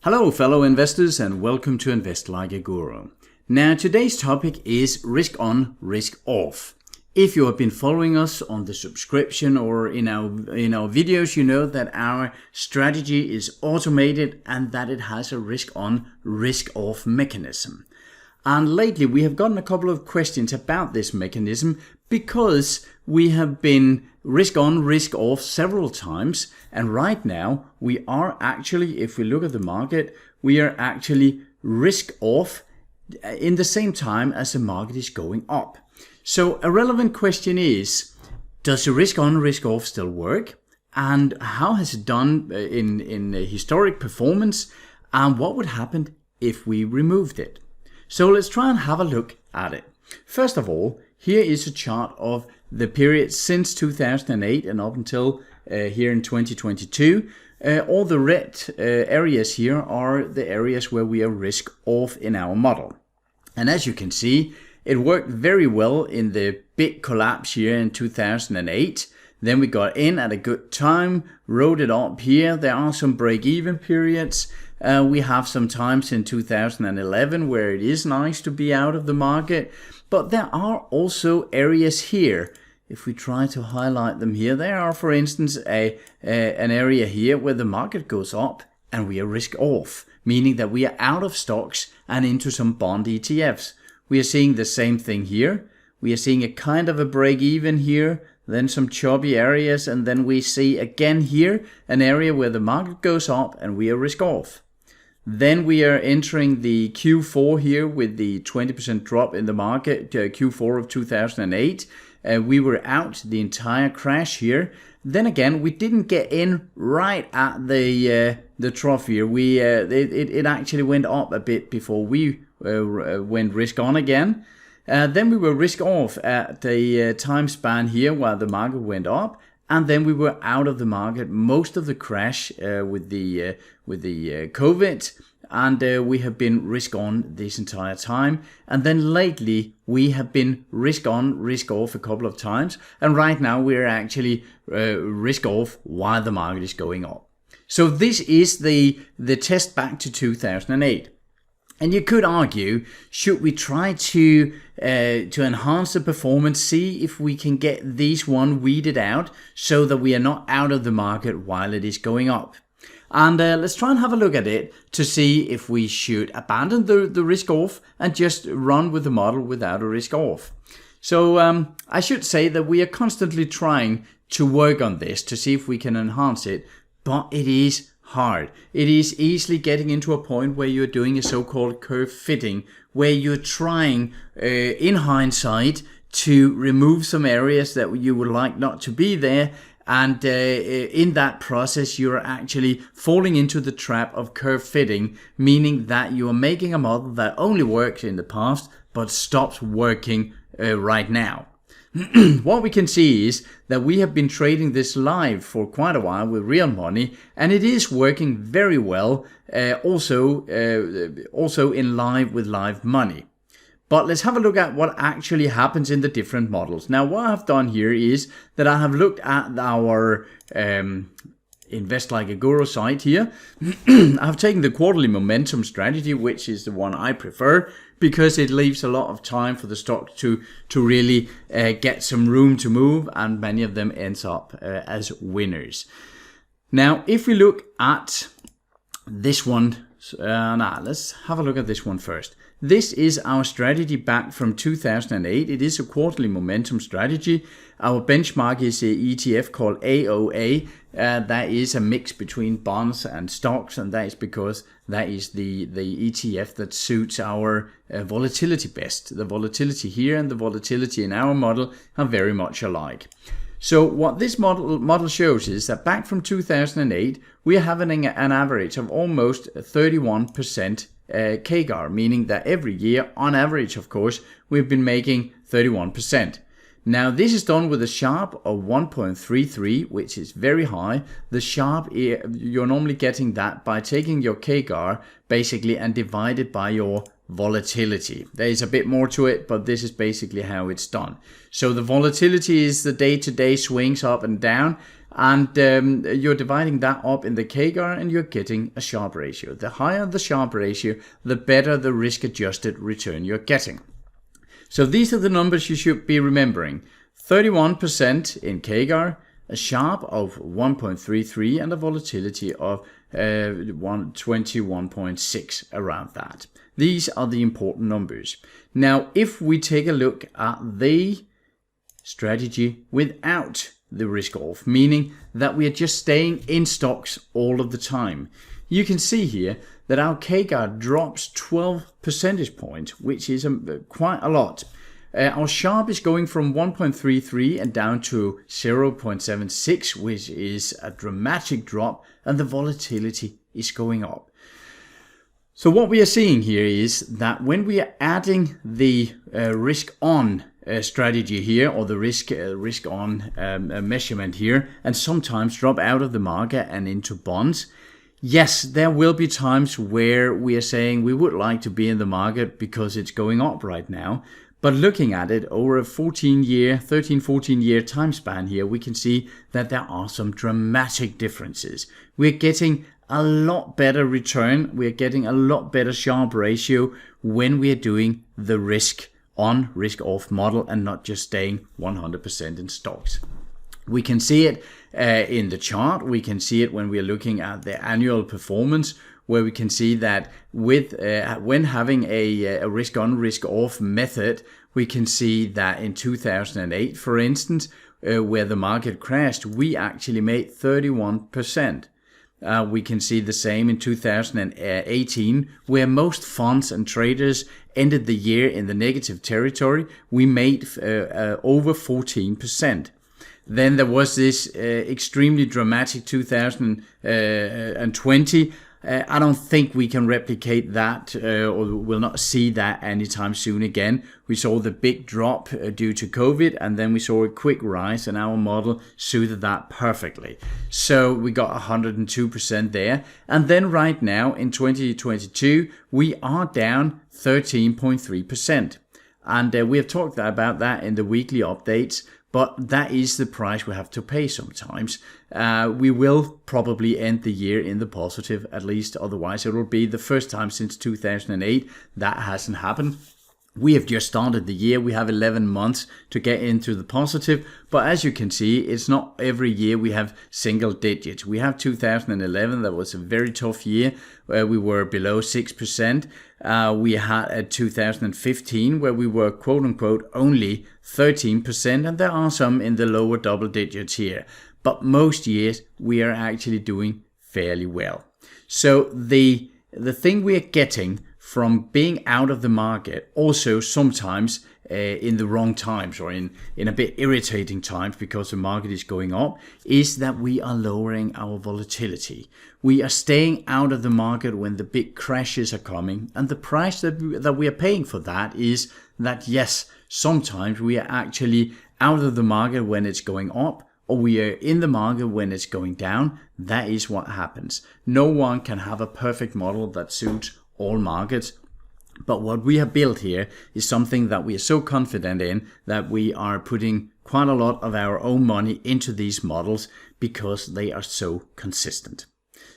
Hello fellow investors and welcome to Invest Like a Guru. Now today's topic is risk on, risk off. If you have been following us on the subscription or in our videos, you know that our strategy is automated and that it has a risk on, risk off mechanism. And lately we have gotten a couple of questions about this mechanism because we have been risk on, risk off several times. And right now we are actually, if we look at the market, we are actually risk off in the same time as the market is going up. So a relevant question is, does the risk on, risk off still work? And how has it done in historic performance? And what would happen if we removed it? So let's try and have a look at it. First of all, here is a chart of the period since 2008 and up until here in 2022. All the red areas here are the areas where we are risk off in our model. And as you can see, it worked very well in the big collapse here in 2008. Then we got in at a good time, rode it up here. There are some break-even periods. We have some times in 2011 where it is nice to be out of the market. But there are also areas here. If we try to highlight them here, there are, for instance, an area here where the market goes up and we are risk off, meaning that we are out of stocks and into some bond ETFs. We are seeing the same thing here. We are seeing a kind of a break even here, then some choppy areas, and then we see again here an area where the market goes up and we are risk off. Then we are entering the Q4 here with the 20% drop in the market, Q4 of 2008. We were out the entire crash here. Then again, we didn't get in right at the trough here. It actually went up a bit before we went risk on again. Then we were risk off at the time span here while the market went up. And then we were out of the market most of the crash with the COVID, and we have been risk on this entire time. And then lately we have been risk on, risk off a couple of times, and right now we are actually risk off while the market is going up. So this is the test back to 2008. And you could argue, should we try to enhance the performance, see if we can get these one weeded out so that we are not out of the market while it is going up? And let's try and have a look at it to see if we should abandon the risk off and just run with the model without a risk off. So I should say that we are constantly trying to work on this to see if we can enhance it, but it is hard. It is easily getting into a point where you're doing a so-called curve fitting, where you're trying in hindsight to remove some areas that you would like not to be there, and in that process you're actually falling into the trap of curve fitting, meaning that you are making a model that only works in the past but stops working right now. What we can see is that we have been trading this live for quite a while with real money, and it is working very well also in live with live money. But let's have a look at what actually happens in the different models. Now what I've done here is that I have looked at our Invest Like a Guru site here. I've taken the quarterly momentum strategy, which is the one I prefer, because it leaves a lot of time for the stock to really get some room to move, and many of them ends up as winners. Now, if we look at this one, let's have a look at this one first. This is our strategy back from 2008. It is a quarterly momentum strategy. Our benchmark is an ETF called AOA. That is a mix between bonds and stocks, and that is because that is the ETF that suits our volatility best. The volatility here and the volatility in our model are very much alike. So what this model shows is that back from 2008, we are having an average of almost 31% CAGR, meaning that every year, on average, of course, we've been making 31%. Now, this is done with a Sharpe of 1.33, which is very high. The Sharpe, you're normally getting that by taking your CAGR, basically, and divide it by your volatility. There is a bit more to it, but this is basically how it's done. So the volatility is the day-to-day swings up and down, And you're dividing that up in the CAGR and you're getting a Sharpe ratio. The higher the Sharpe ratio, the better the risk-adjusted return you're getting. So these are the numbers you should be remembering. 31% in CAGR, a Sharpe of 1.33 and a volatility of 21.6, around that. These are the important numbers. Now, if we take a look at the strategy without the risk off, meaning that we are just staying in stocks all of the time, you can see here that our CAGR drops 12 percentage points, which is quite a lot. Our Sharpe is going from 1.33 and down to 0.76, which is a dramatic drop, and the volatility is going up. So what we are seeing here is that when we are adding the risk on strategy here, or the risk on measurement here, and sometimes drop out of the market and into bonds, yes, there will be times where we are saying we would like to be in the market because it's going up right now. But looking at it over a 13, 14 year time span here, we can see that there are some dramatic differences. We're getting a lot better return. We're getting a lot better Sharpe ratio when we are doing the risk on, risk off model and not just staying 100% in stocks. We can see it in the chart. We can see it when we are looking at the annual performance, where we can see that with when having a risk on, risk off method, we can see that in 2008, for instance, where the market crashed, we actually made 31%. We can see the same in 2018, where most funds and traders ended the year in the negative territory. We made over 14%. Then there was this extremely dramatic 2020. I don't think we can replicate that or will not see that anytime soon again. We saw the big drop due to COVID, and then we saw a quick rise, and our model suited that perfectly. So we got 102% there. And then right now in 2022, we are down 13.3%. And we have talked about that in the weekly updates. But that is the price we have to pay sometimes. We will probably end the year in the positive, at least. Otherwise, it will be the first time since 2008 that hasn't happened. We have just started the year. We have 11 months to get into the positive. But as you can see, it's not every year we have single digits. We have 2011. That was a very tough year where we were below 6%. We had 2015 where we were quote unquote only 13%. And there are some in the lower double digits here. But most years we are actually doing fairly well. So the thing we are getting from being out of the market, also sometimes in the wrong times or in a bit irritating times because the market is going up, is that we are lowering our volatility. We are staying out of the market when the big crashes are coming, and the price that we are paying for that is that, yes, sometimes we are actually out of the market when it's going up, or we are in the market when it's going down. That is what happens. No one can have a perfect model that suits all markets. But what we have built here is something that we are so confident in that we are putting quite a lot of our own money into these models because they are so consistent.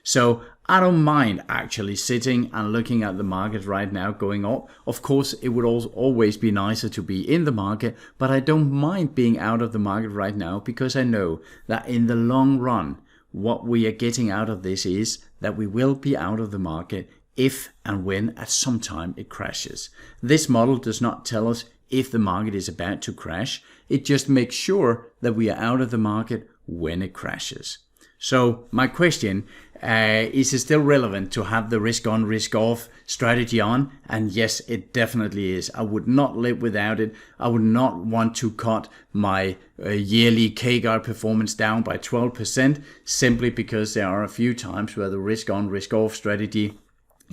So I don't mind actually sitting and looking at the market right now going up. Of course, it would always be nicer to be in the market, but I don't mind being out of the market right now because I know that in the long run, what we are getting out of this is that we will be out of the market if and when at some time it crashes. This model does not tell us if the market is about to crash. It just makes sure that we are out of the market when it crashes. So my question, is it still relevant to have the risk on, risk off strategy on? And yes, it definitely is. I would not live without it. I would not want to cut my yearly CAGR performance down by 12% simply because there are a few times where the risk on, risk off strategy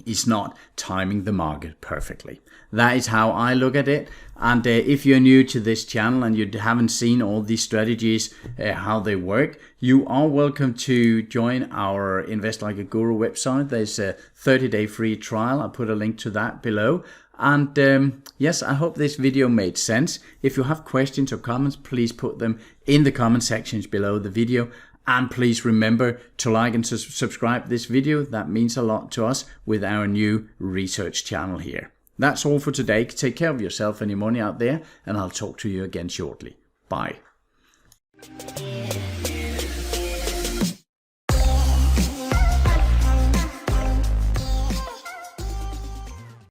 is not timing the market perfectly. That is how I look at it. And if you're new to this channel and you haven't seen all these strategies, how they work, you are welcome to join our Invest Like a Guru website. There's a 30-day free trial. I'll put a link to that below. And yes, I hope this video made sense. If you have questions or comments, please put them in the comment sections below the video. And please remember to like and subscribe this video. That means a lot to us with our new research channel here. That's all for today. Take care of yourself and your money out there, and I'll talk to you again shortly. Bye.